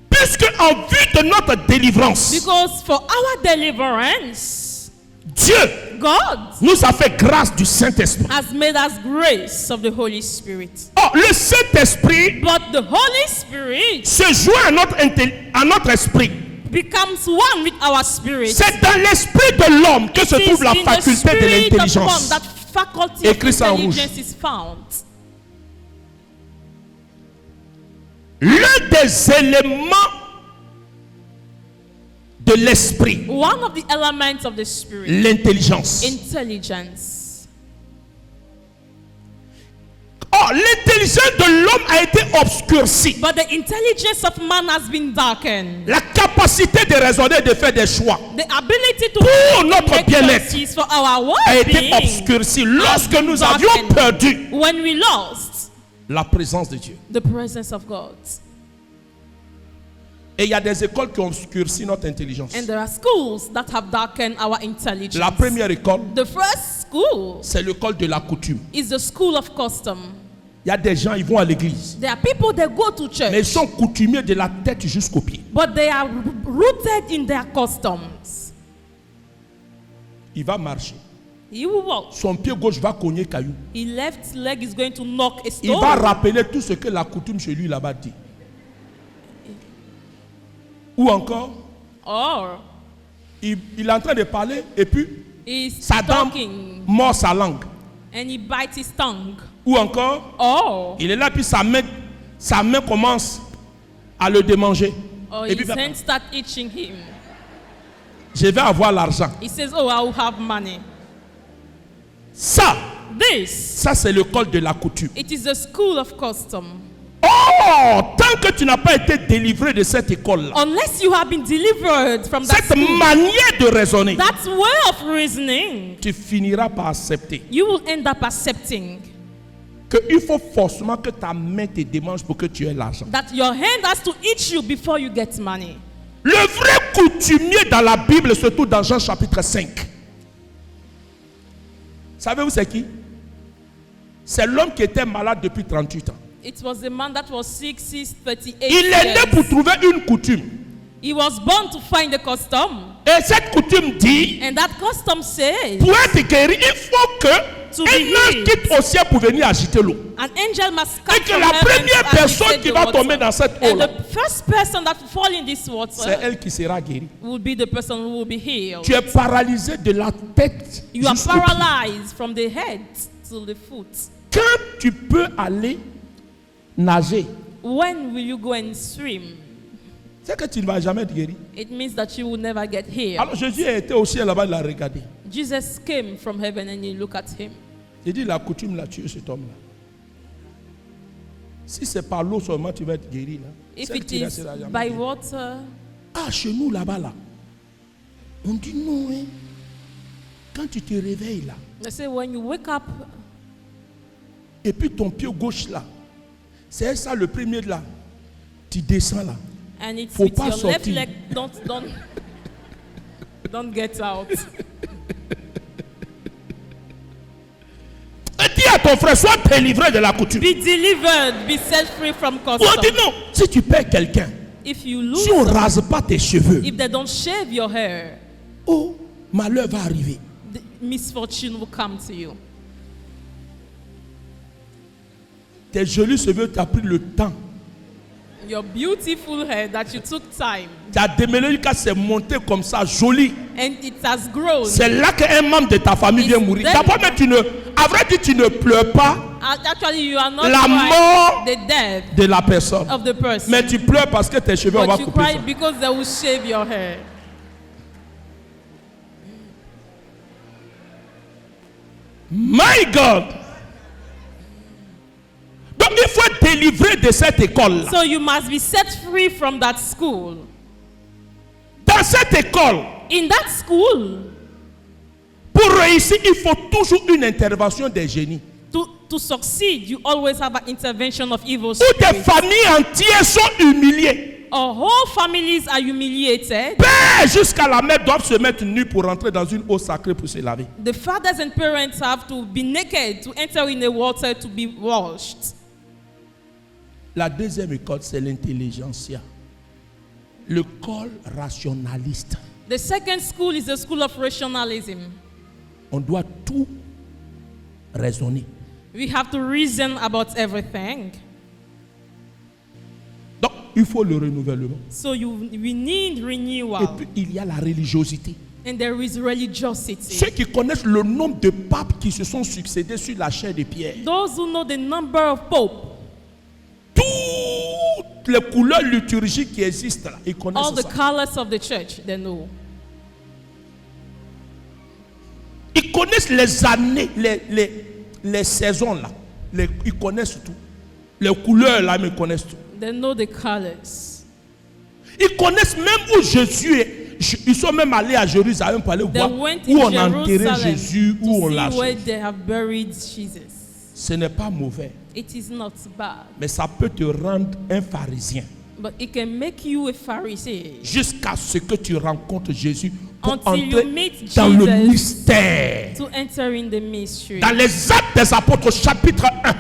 Puisque en vue de notre délivrance, Because for our deliverance, Dieu God nous a fait grâce du Saint-Esprit. has made us grace of the Holy Spirit. Oh, le Saint-Esprit But the Holy Spirit se joint à notre esprit. becomes one with our spirit. C'est dans l'esprit de l'homme que se It is trouve la in the faculté de spirit of man l'intelligence. that faculty of Écrit ça en rouge. intelligence is found. L'un des éléments de l'esprit, One of the elements of the spirit, l'intelligence. intelligence. Oh, l'intelligence de l'homme a été obscurcie. But the intelligence of man has been darkened. La capacité de raisonner, de faire des choix The ability to pour notre make bien-être choices for our a été well-being obscurcie lorsque been nous avions darkened. perdu when we lost la présence de Dieu. the presence of God. Et il y a des écoles qui ont obscurci notre intelligence. And there are schools that have darkened our intelligence. La première école, The first school c'est l'école de la coutume. is the school of custom. Il y a des gens, ils vont à l'église, There are people that go to church, mais ils sont coutumiers de la tête jusqu'aux pieds. but they are rooted in their customs. Il va marcher. He will walk. Son pied gauche va cogner caillou. His left leg is going to knock a Il va stone. rappeler tout ce que la coutume chez lui là-bas dit. Ou encore, Or il est en train de parler et puis he's sa dame talking mord sa langue. and he bites his tongue. Ou encore, Or il est là puis sa main commence à le démanger. Et puis, his hands start itching him. je vais avoir l'argent. He says, "Oh, I will have money." Ça This, c'est l'école de la coutume. it is a school of custom. Oh, tant que tu n'as pas été délivré de cette école-là, Unless you have been delivered from that cette school, manière de raisonner, that way of reasoning, tu finiras par accepter you will end up accepting qu'il faut forcément que ta main te démange pour que tu aies l'argent. that your hand has to itch you before you get money. Le vrai coutumier dans la Bible, surtout dans Jean chapitre 5, savez-vous c'est qui? C'est l'homme qui était malade depuis 38 ans. It was a man that was 38 Il est né years. pour trouver une coutume. He was born to find a custom. Et cette coutume dit, And that custom says pour être guéri, il faut que To be un ange healed. quitte au ciel pour venir agiter l'eau. an angel must come Et que from la heaven première to personne agitate qui the va water. tomber dans cette And eau-là, the first person that will fall in this c'est water elle qui sera guérie. will be the person who will be healed. Tu es paralysé de la tête You are jusqu'au pied. paralyzed from the head to the foot. Quand tu peux aller nager, When will you go and swim? c'est que tu ne vas jamais être guéri. It means that you will never get healed. Alors Jésus était au ciel là-bas, il a regardé. Jesus came from heaven and he looked at him. Il dit, la coutume l'a tué cet homme-là. Si c'est par l'eau seulement tu vas être guéri, là, If celle it qui is restera jamais by guérie. water, Ah, chez nous là-bas, là, on dit non, hein. Quand tu te réveilles là, they say when you wake up et puis ton pied gauche là, c'est ça le premier là, tu descends là. And it's Faut with pas your left sortir. leg. Don't get out. Et dis à ton frère, sois délivré de la coutume. Be delivered. Be set free from On custom. dit non, si tu perds quelqu'un, If you lose, si on ne rase pas tes cheveux, if they don't shave your hair, oh, malheur va arriver. the misfortune will come to you. Tes jolis cheveux, tu as pris le temps. Your beautiful hair that you took time Tu as démêlé jusqu'à c'est monté comme ça, joli. and it has grown. C'est là qu'un membre de ta famille vient mourir. D'abord, mais à vrai dire, tu ne pleures pas Actually, you are not la crying mort the death de la personne. of the person, Mais tu pleures parce que tes cheveux, on va but you couper cry ça. because they will shave your hair. My God! Donc il faut être délivré de cette école-là. So you must be set free from that school. Dans cette école, In that school, pour réussir, il faut toujours une intervention des génies. to succeed, you always have an intervention of evil Où des spirits. familles entières sont humiliées. Our whole families are humiliated. Père jusqu'à la mère doivent se mettre nus pour rentrer dans une eau sacrée pour se laver. The fathers and parents have to be naked to enter in the water to be washed. La deuxième école, c'est l'intelligentsia. L'école rationaliste. The second school is the school of rationalism. On doit tout raisonner. We have to reason about everything. Donc, il faut le renouvellement. So we need Et renewal. puis, il y a la religiosité. And there is religiosity. Ceux qui connaissent le nombre de papes qui se sont succédés sur la chair de Pierre, Those who know the number of popes, toutes les couleurs liturgiques qui existent là, ils all connaissent the ça. colors of the church, they know. Ils connaissent les années, les saisons là. Ils connaissent tout. Les couleurs là, mais ils connaissent tout. They know the colors. Ils connaissent même où Jésus est. Ils sont même allés à Jérusalem pour aller They voir went où in on a enterré Jerusalem Jésus, où on to l'a see where cherché. they have buried Jesus. Ce n'est pas mauvais, It is not bad, mais ça peut te rendre un pharisien but it can make you a Pharisee jusqu'à ce que tu rencontres Jésus pour Until you entrer meet dans le Jesus. mystère. to enter in the mystery. Dans les Actes des Apôtres, chapitre 1,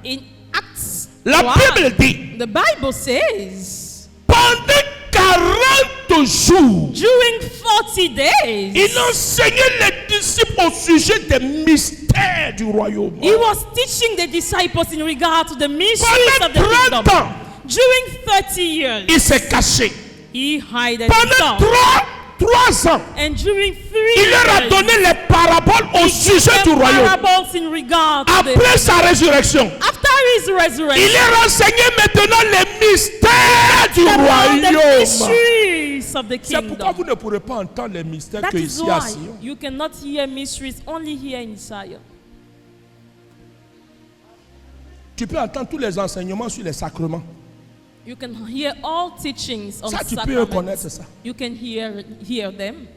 In Acts, la 1, Bible dit, the Bible says, pendant 40 jours, during 40 days, il enseignait les disciples au sujet des mystères du royaume. he was teaching the disciples in regard to the mysteries of the Pendant 30 kingdom. ans, During 30 years, il s'est caché. he hid Pendant himself. 3 ans, And during 3 il leur a years, donné les paraboles au sujet du the royaume. parables in regard to Après sa résurrection, after his il resurrection, leur enseignait maintenant les mystères du about the royaume. mysteries of the C'est pourquoi kingdom. vous ne pourrez pas entendre les mystères That que is ici à why Sion. you cannot hear mysteries only here in Zion. Tu peux entendre tous les enseignements sur les sacrements. You can hear all teachings on Ça, tu peux sacraments. reconnaître ça. You can hear them,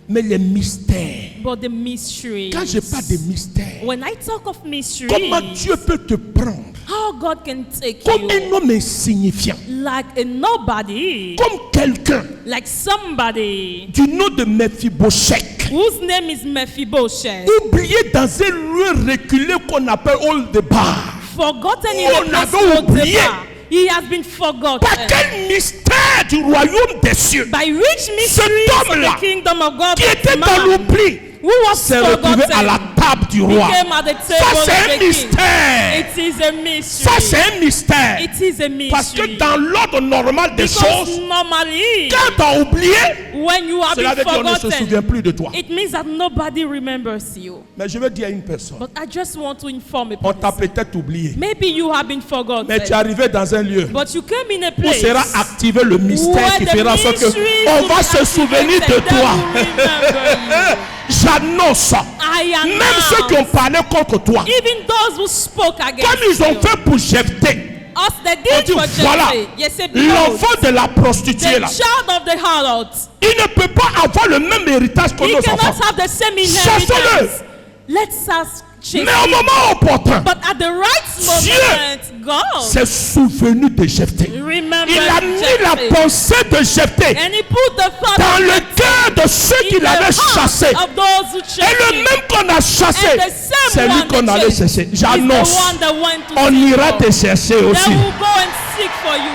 Mais les mystères, but the mysteries. quand je parle de mystères, When I talk of mysteries, comment Dieu peut te prendre how God can take comme un you homme insignifiant, like a nobody, comme quelqu'un like somebody du nom de Mephibosheth, whose name is Mephibosheth, oublié dans un lieu reculé qu'on appelle Hall de Bar. forgotten in Oh, a on place avait called oublié. Debar. He has been forgotten. Par quel mystère du royaume des cieux By which mysteries of homme-là, the kingdom of God qui était dans man, l'oubli who was s'est retrouvé à la forgotten table du roi. became at the Ça table c'est of un the king. mystère. It is a mystery. Ça c'est un mystère. It is a mystery. Parce que dans l'ordre normal des Because choses, normally, quand tu as oublié, when you have cela veut been dire qu'on ne se souvient forgotten, plus de toi. it means that nobody remembers you. Mais je veux dire à une personne, But I just want to inform a on t'a person. peut-être oublié, Maybe you have been mais tu es forgotten, arrivé dans un lieu but you came in a où place sera activé le mystère where qui the fera ce que mysteries on will va be se souvenir de activated. They toi. will remember you. J'annonce, I am même ceux qui ont parlé contre toi, even those who spoke against comme ils ont you, fait pour Jephthé, us they on did dit for voilà, Jephthah. Yes, say, behold, l'enfant de la prostituée the là, child of the harlot, il ne peut pas avoir le même héritage que he nos cannot enfants. have the same Chassons-le. inheritance. Let's us chase Mais au him. moment opportun, But at the right Dieu moment, God s'est souvenu de Jephthé. remembered Il a mis la Jephthah. pensée de Jephthé And he put the thought dans of le Jephthah cœur de ceux in qui the l'avaient heart chassé. of those who Et chased le him. même qu'on a chassé, And the same c'est lui one qu'on that allait chased chercher. is the J'annonce, one that went to on seek ira for. te chercher They aussi. will go and seek for you.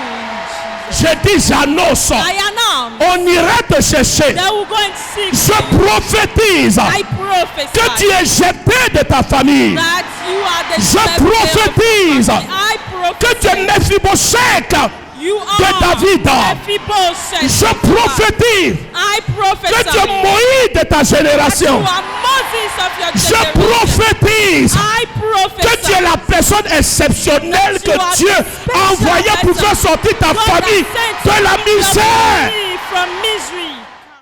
Je dis j'annonce, I announce. on ira te chercher. They will go and seek Je for you. prophétise I que tu prophesy es jeté de ta famille. that you are the Je Jephthah of prophétise your family. I que tu es prophesy Mephibosheth you de are David. Mephibosheth Je of God. prophétise I que prophesy tu es Moïse de ta that you génération. are Moses of your Je generation. prophétise I que tu prophesy es la personne exceptionnelle that you que are Dieu the a envoyée pour special faire sortir ta God has famille sent de la your misère. family from misery.